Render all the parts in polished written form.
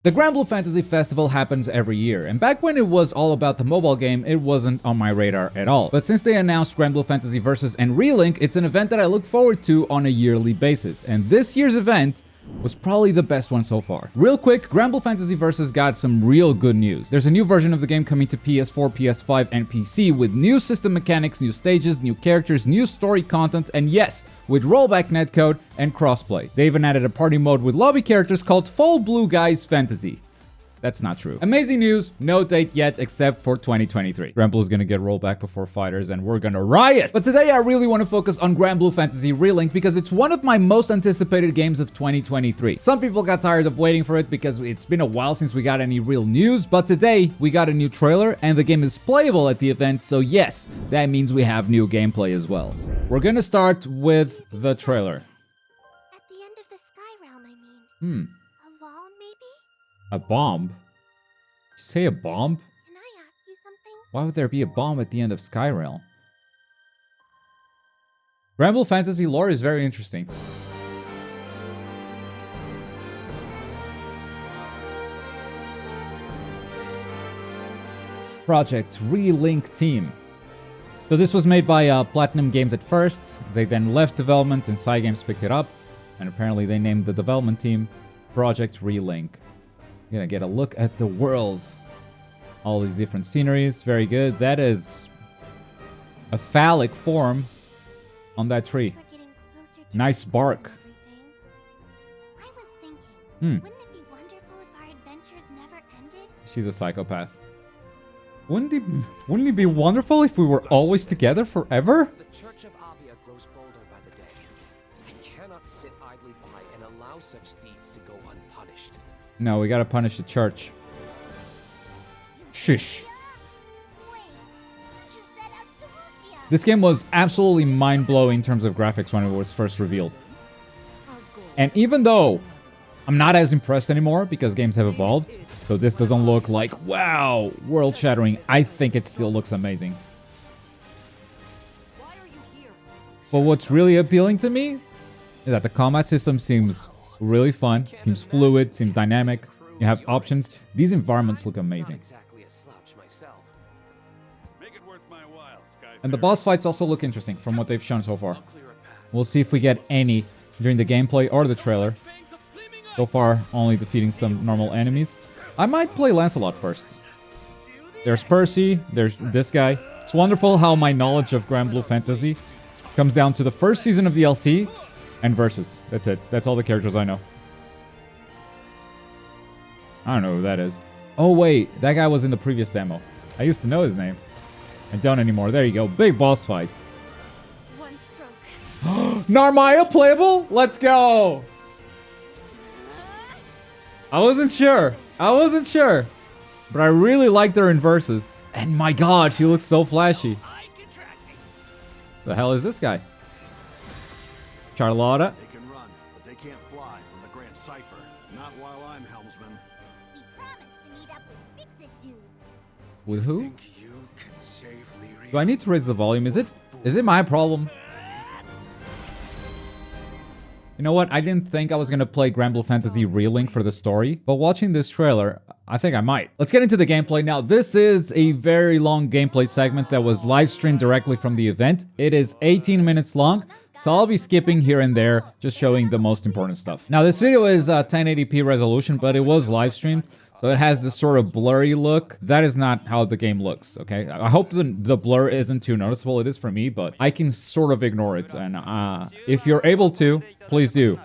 The Granblue Fantasy Festival happens every year, and back when it was all about the mobile game, it wasn't on my radar at all. But since they announced Granblue Fantasy Versus and Relink, it's an event that I look forward to on a yearly basis, and this year's event was probably the best one so far. Real quick, Granblue Fantasy Versus got some real good news. There's a new version of the game coming to PS4, PS5, and PC with new system mechanics, new stages, new characters, new story content, and yes, with rollback netcode and crossplay. They even added a party mode with lobby characters called Full Blue Guys Fantasy. That's not true. Amazing news, no date yet except for 2023. Granblue is gonna get rollback before Fighters and we're gonna riot! But today I really want to focus on Granblue Fantasy Relink because it's one of my most anticipated games of 2023. Some people got tired of waiting for it because it's been a while since we got any real news, but today we got a new trailer and the game is playable at the event, so yes, that means we have new gameplay as well. We're gonna start with the trailer. At the end of the sky realm, I mean. A wall, maybe? A bomb? Did you say a bomb? Can I ask you something? Why would there be a bomb at the end of Skyrealm? Granblue Fantasy lore is very interesting. Project Relink Team. So this was made by Platinum Games at first. They then left development and Cygames picked it up. And apparently they named the development team Project Relink. You're gonna get a look at the world. All these different sceneries, very good. That is a phallic form on that tree. We're getting closer to Nice bark. everything. I was thinking, wouldn't it be wonderful if our adventures never ended? She's a psychopath. Wouldn't it be wonderful if we were always together forever? The Church of Avia grows bolder by the day. I cannot sit idly by and allow such deeds to go unpunished. No, we gotta punish the church. Shush. Wait, you said us to Lucia. This game was absolutely mind-blowing in terms of graphics when it was first revealed. And even though I'm not as impressed anymore because games have evolved, so this doesn't look like, wow, world-shattering, I think it still looks amazing. Why are you here? But what's really appealing to me is that the combat system seems really fun, seems fluid, seems dynamic. You have options. These environments look amazing. Exactly a slouch myself. Make it worth my while, Sky. And the boss fights also look interesting from what they've shown so far. Clear a path. We'll see if we get any during the gameplay or the trailer. So far, only defeating some normal enemies. I might play Lancelot first. There's Percy, there's this guy. It's wonderful how my knowledge of Granblue Fantasy comes down to the first season of DLC and Versus. That's it. That's all the characters I know. I don't know who that is. Oh wait, that guy was in the previous demo. I used to know his name. I don't anymore. There you go. Big boss fight. One stroke. Narmaya playable? Let's go! I wasn't sure. But I really liked her in Versus. And my god, she looks so flashy. The hell is this guy? Charlotta? They can run, but they can't fly from the Grand Cipher. Not while I'm helmsman. We promised to meet up with Fix-It Dude. With who? Think you can safely reach Do I need to raise the volume? Is it my problem? You know what? I didn't think I was gonna play Granblue Fantasy Relink for the story, but watching this trailer, I think I might. Let's get into the gameplay now. This is a very long gameplay segment that was live streamed directly from the event. It is 18 minutes long, so I'll be skipping here and there, just showing the most important stuff. Now, this video is 1080p resolution, but it was live streamed, so it has this sort of blurry look. That is not how the game looks, okay? I hope the blur isn't too noticeable. It is for me, but I can sort of ignore it, and if you're able to, please do.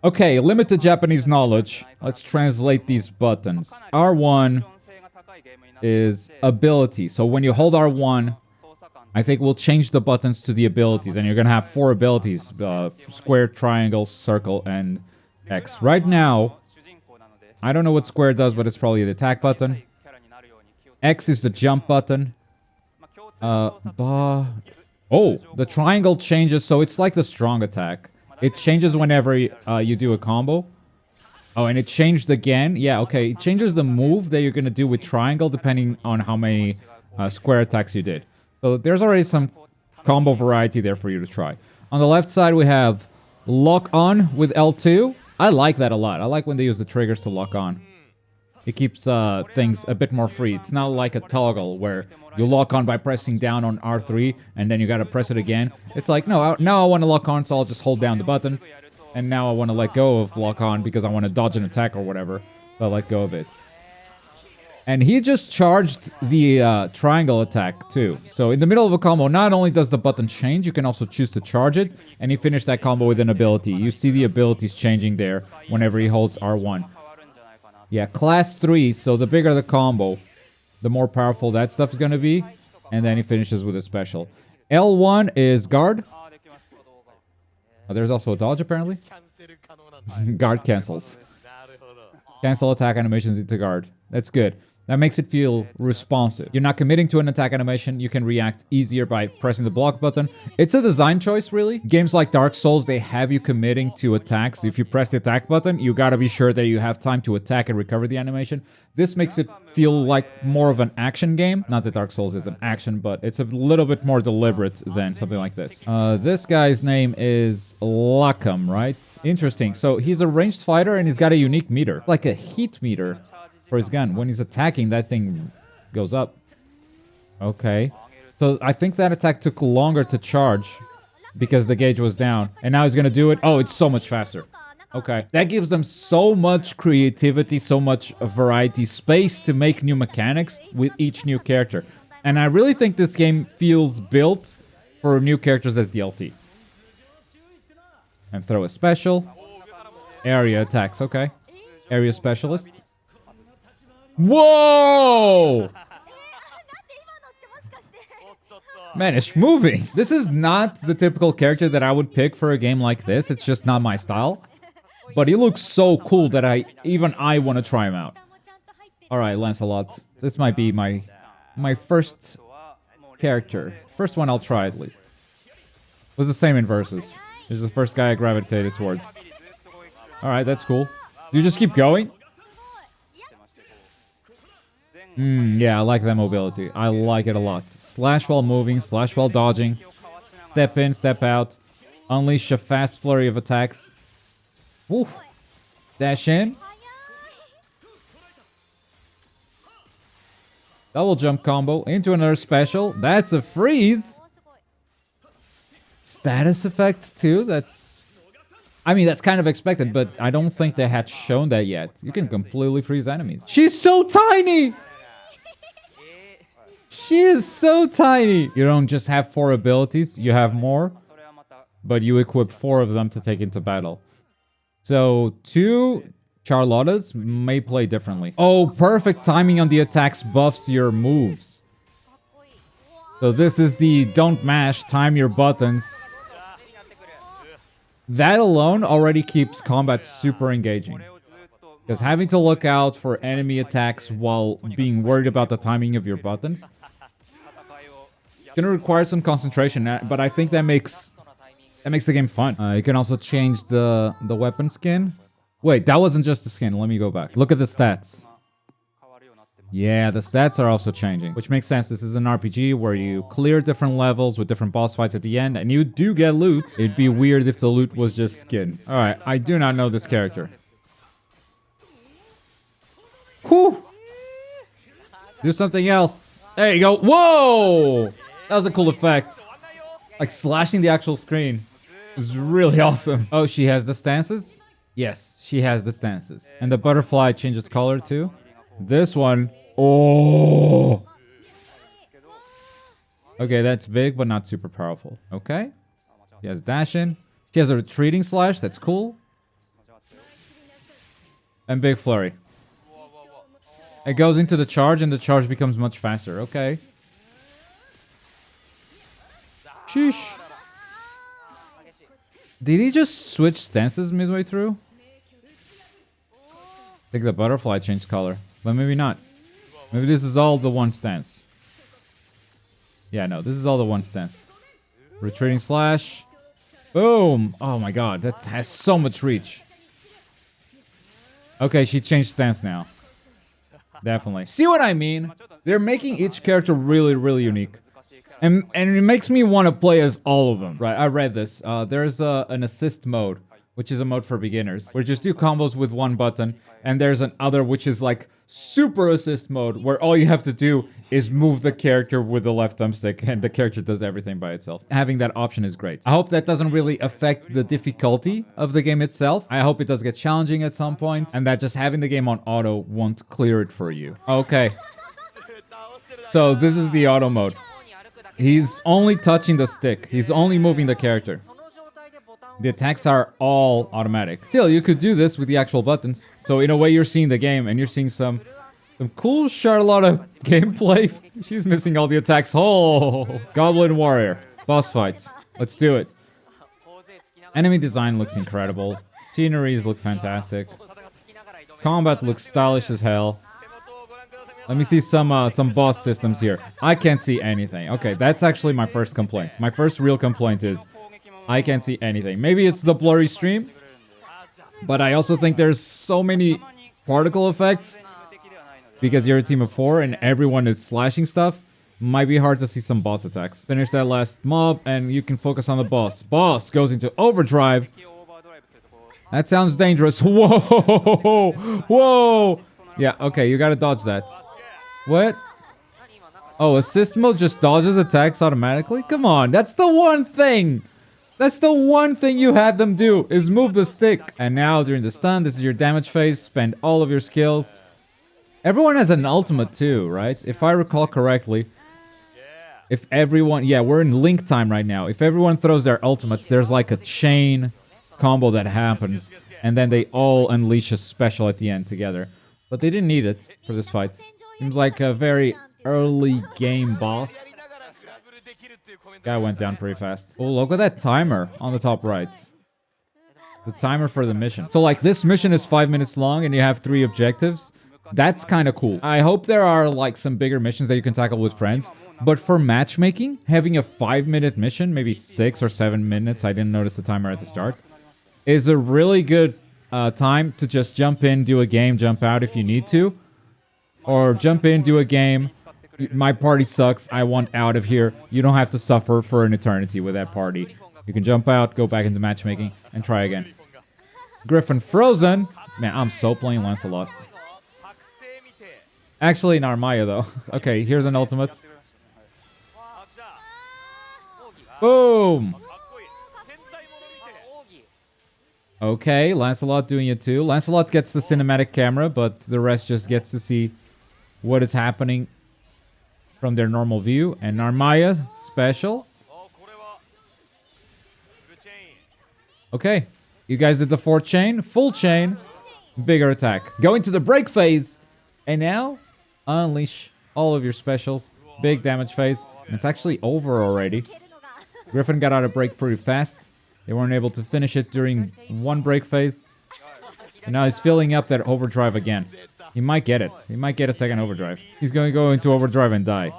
Okay, limited Japanese knowledge. Let's translate these buttons. R1 is ability. So when you hold R1, I think we'll change the buttons to the abilities. And you're going to have 4 abilities. Square, triangle, circle, and X. Right now, I don't know what square does, but it's probably the attack button. X is the jump button. Oh, the triangle changes, so it's like the strong attack. It changes whenever you do a combo. Oh, and it changed again. Yeah, okay. It changes the move that you're going to do with triangle depending on how many square attacks you did. So there's already some combo variety there for you to try. On the left side, we have lock on with L2. I like that a lot. I like when they use the triggers to lock on. It keeps things a bit more free. It's not like a toggle where you lock on by pressing down on R3 and then you gotta press it again. It's like, no, now I want to lock on, so I'll just hold down the button. And now I want to let go of lock on because I want to dodge an attack or whatever. So I let go of it. And he just charged the triangle attack too. So in the middle of a combo, not only does the button change, you can also choose to charge it. And he finished that combo with an ability. You see the abilities changing there whenever he holds R1. Yeah, class 3, so the bigger the combo, the more powerful that stuff is going to be. And then he finishes with a special. L1 is guard. Oh, there's also a dodge apparently. Guard cancels. Cancel attack animations into guard. That's good. That makes it feel responsive. You're not committing to an attack animation. You can react easier by pressing the block button. It's a design choice, really. Games like Dark Souls, they have you committing to attacks. If you press the attack button, you gotta be sure that you have time to attack and recover the animation. This makes it feel like more of an action game. Not that Dark Souls is an action, but it's a little bit more deliberate than something like this. This guy's name is Rackam, right? Interesting. So he's a ranged fighter and he's got a unique meter. Like a heat meter. For his gun. When he's attacking, that thing goes up. Okay. So I think that attack took longer to charge because the gauge was down. And now he's gonna do it. Oh, it's so much faster. Okay. That gives them so much creativity, so much variety, space to make new mechanics with each new character. And I really think this game feels built for new characters as DLC. And throw a special. Area attacks. Okay. Area specialist. Whoa! Man, it's moving. This is not the typical character that I would pick for a game like this. It's just not my style. But he looks so cool that even I want to try him out. Alright, Lancelot. This might be my first character. First one I'll try at least. It was the same in Versus. This is the first guy I gravitated towards. Alright, that's cool. Do you just keep going? Yeah, I like that mobility. I like it a lot. Slash while moving, slash while dodging. Step in, step out. Unleash a fast flurry of attacks. Woo. Dash in. Double jump combo into another special. That's a freeze. Status effects too. I mean, that's kind of expected, but I don't think they had shown that yet. You can completely freeze enemies. She's so tiny! She is so tiny! You don't just have 4 abilities, you have more. But you equip 4 of them to take into battle. So, 2 Charlottas may play differently. Oh, perfect timing on the attacks buffs your moves. So this is the don't mash, time your buttons. That alone already keeps combat super engaging. Because having to look out for enemy attacks while being worried about the timing of your buttons gonna require some concentration, but I think that makes the game fun. You can also change the weapon skin. Wait, that wasn't just the skin. Let me go back. Look at the stats. Yeah, the stats are also changing, which makes sense. This is an RPG where you clear different levels with different boss fights at the end, and you do get loot. It'd be weird if the loot was just skins. All right, I do not know this character. Whew! Do something else. There you go. Whoa! That was a cool effect. Like slashing the actual screen. It was really awesome. Oh, she has the stances? Yes, she has the stances. And the butterfly changes color too. This one. Oh! Okay, that's big, but not super powerful. Okay. She has dash in. She has a retreating slash. That's cool. And big flurry. It goes into the charge, and the charge becomes much faster. Okay. Sheesh. Did he just switch stances midway through? I think the butterfly changed color. But maybe not. Maybe this is all the one stance. Yeah, no, this is all the one stance. Retreating slash. Boom! Oh my god, that has so much reach. Okay, she changed stance now. Definitely. See what I mean? They're making each character really, really unique. And it makes me want to play as all of them. Right, I read this. There's an assist mode which is a mode for beginners, where you just do combos with one button, and there's another which is like super assist mode, where all you have to do is move the character with the left thumbstick, and the character does everything by itself. Having that option is great. I hope that doesn't really affect the difficulty of the game itself. I hope it does get challenging at some point, and that just having the game on auto won't clear it for you. Okay. So this is the auto mode. He's only touching the stick. He's only moving the character. The attacks are all automatic. Still, you could do this with the actual buttons. So in a way, you're seeing the game, and you're seeing some cool Charlotta gameplay. She's missing all the attacks. Oh, Goblin Warrior. Boss fight. Let's do it. Enemy design looks incredible. Sceneries look fantastic. Combat looks stylish as hell. Let me see some boss systems here. I can't see anything. Okay, that's actually my first complaint. My first real complaint is I can't see anything. Maybe it's the blurry stream, but I also think there's so many particle effects because you're a team of 4 and everyone is slashing stuff. Might be hard to see some boss attacks. Finish that last mob and you can focus on the boss. Boss goes into overdrive. That sounds dangerous. Whoa! Whoa! Yeah, okay, you gotta dodge that. What? Oh, assist mode just dodges attacks automatically? Come on, that's the one thing! That's the one thing you had them do, is move the stick. And now, during the stun, this is your damage phase. Spend all of your skills. Everyone has an ultimate too, right? If I recall correctly. If everyone... Yeah, we're in Link time right now. If everyone throws their ultimates, there's like a chain combo that happens. And then they all unleash a special at the end together. But they didn't need it for this fight. Seems like a very early game boss. Guy went down pretty fast. Oh, look at that timer on the top right. The timer for the mission. So like this mission is 5 minutes long and you have 3 objectives. That's kind of cool. I hope there are like some bigger missions that you can tackle with friends. But for matchmaking, having a 5-minute mission, maybe 6 or 7 minutes, I didn't notice the timer at the start, is a really good time to just jump in, do a game, jump out if you need to. Or jump in, do a game. My party sucks. I want out of here. You don't have to suffer for an eternity with that party. You can jump out, go back into matchmaking, and try again. Griffin Frozen. Man, I'm so playing Lancelot. Actually, Narmaya, though. Okay, here's an ultimate. Boom! Okay, Lancelot doing it too. Lancelot gets the cinematic camera, but the rest just gets to see what is happening from their normal view. And Narmaya, special. Okay, you guys did the 4th chain, full chain, bigger attack. Go into the break phase, and now unleash all of your specials. Big damage phase, and it's actually over already. Griffin got out of break pretty fast. They weren't able to finish it during one break phase. And now he's filling up that overdrive again. He might get it. He might get a second overdrive. He's going to go into overdrive and die.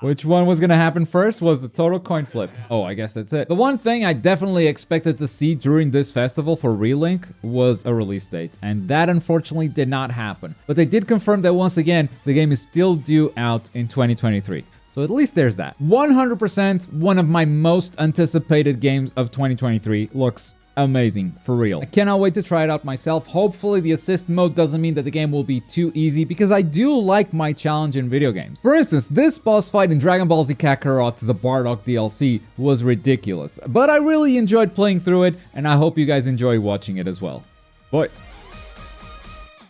Which one was going to happen first was the total coin flip. Oh, I guess that's it. The one thing I definitely expected to see during this festival for Relink was a release date. And that unfortunately did not happen. But they did confirm that once again, the game is still due out in 2023. So at least there's that. 100% one of my most anticipated games of 2023. Looks amazing, for real. I cannot wait to try it out myself. Hopefully the assist mode doesn't mean that the game will be too easy, because I do like my challenge in video games. For instance, this boss fight in Dragon Ball Z Kakarot, the Bardock DLC, was ridiculous. But I really enjoyed playing through it, and I hope you guys enjoy watching it as well. Bye!